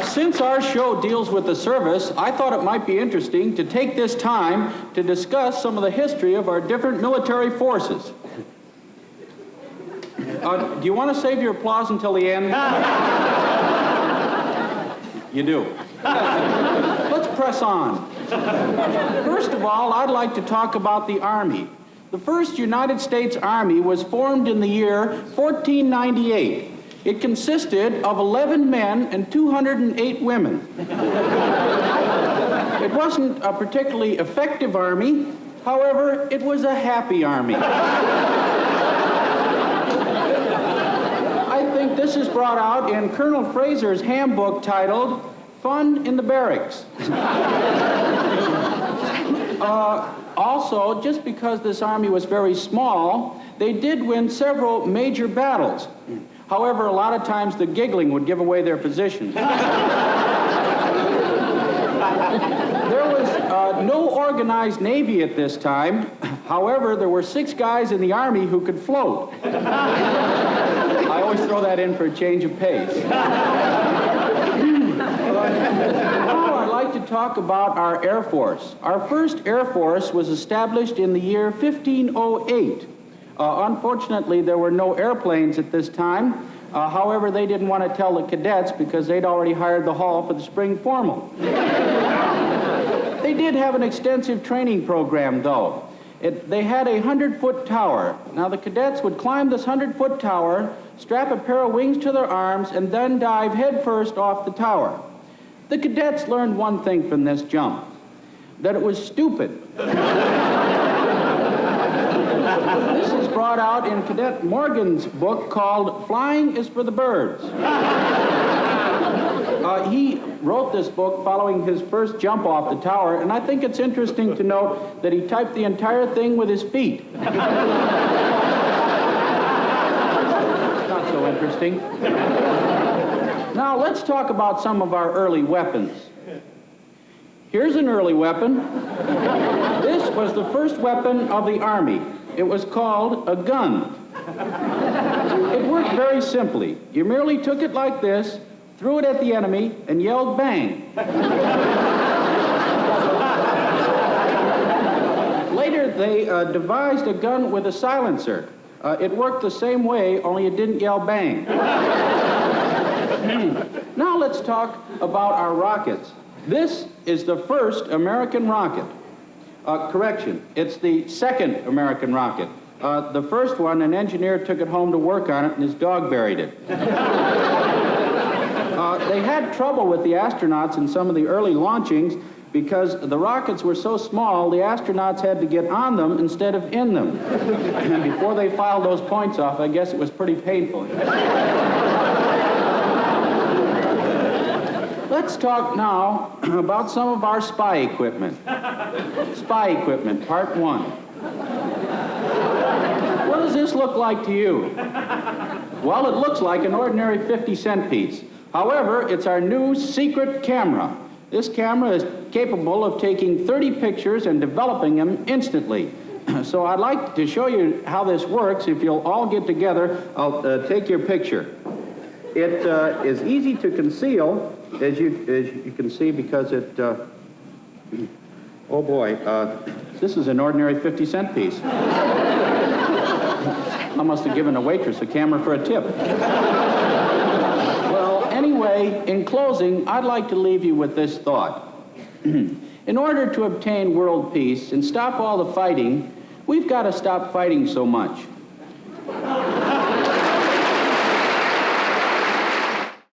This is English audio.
Since our show deals with the service, I thought it might be interesting to take this time to discuss some of the history of our different military forces. Do you want to save your applause until the end? You do. Let's press on. First of all, I'd like to talk about the Army. The first United States Army was formed in the year 1498. It consisted of 11 men and 208 women. It wasn't a particularly effective army. However, it was a happy army. I think this is brought out in Colonel Fraser's handbook titled Fun in the Barracks. Also, just because this army was very small, they did win several major battles. However, a lot of times the giggling would give away their position. There was no organized Navy at this time. However, there were 6 guys in the Army who could float. I always throw that in for a change of pace. Now I'd like to talk about our Air Force. Our first Air Force was established in the year 1508. Unfortunately, there were no airplanes at this time. However, they didn't want to tell the cadets because they'd already hired the hall for the spring formal. They did have an extensive training program, though. They had a 100-foot tower. Now, the cadets would climb this 100-foot tower, strap a pair of wings to their arms, and then dive headfirst off the tower. The cadets learned one thing from this jump, that it was stupid. This is brought out in Cadet Morgan's book called Flying is for the Birds. He wrote this book following his first jump off the tower, and I think it's interesting to note that he typed the entire thing with his feet. Not so interesting. Now, let's talk about some of our early weapons. Here's an early weapon. This was the first weapon of the Army. It was called a gun. It worked very simply. You merely took it like this, threw it at the enemy, and yelled bang. Later, they devised a gun with a silencer. It worked the same way, only it didn't yell bang. Now let's talk about our rockets. This is the first American rocket. Correction, it's the second American rocket. The first one, an engineer took it home to work on it, and his dog buried it. They had trouble with the astronauts in some of the early launchings because the rockets were so small, the astronauts had to get on them instead of in them. And before they filed those points off, I guess it was pretty painful. Let's talk now about some of our spy equipment. Spy equipment, part 1. What does this look like to you? Well, it looks like an ordinary 50-cent piece. However, it's our new secret camera. This camera is capable of taking 30 pictures and developing them instantly. So I'd like to show you how this works. If you'll all get together, I'll take your picture. It is easy to conceal, as you can see, because it, oh boy, this is an ordinary 50-cent piece. I must have given a waitress a camera for a tip. Well, anyway, in closing, I'd like to leave you with this thought. In order to obtain world peace and stop all the fighting, we've got to stop fighting so much.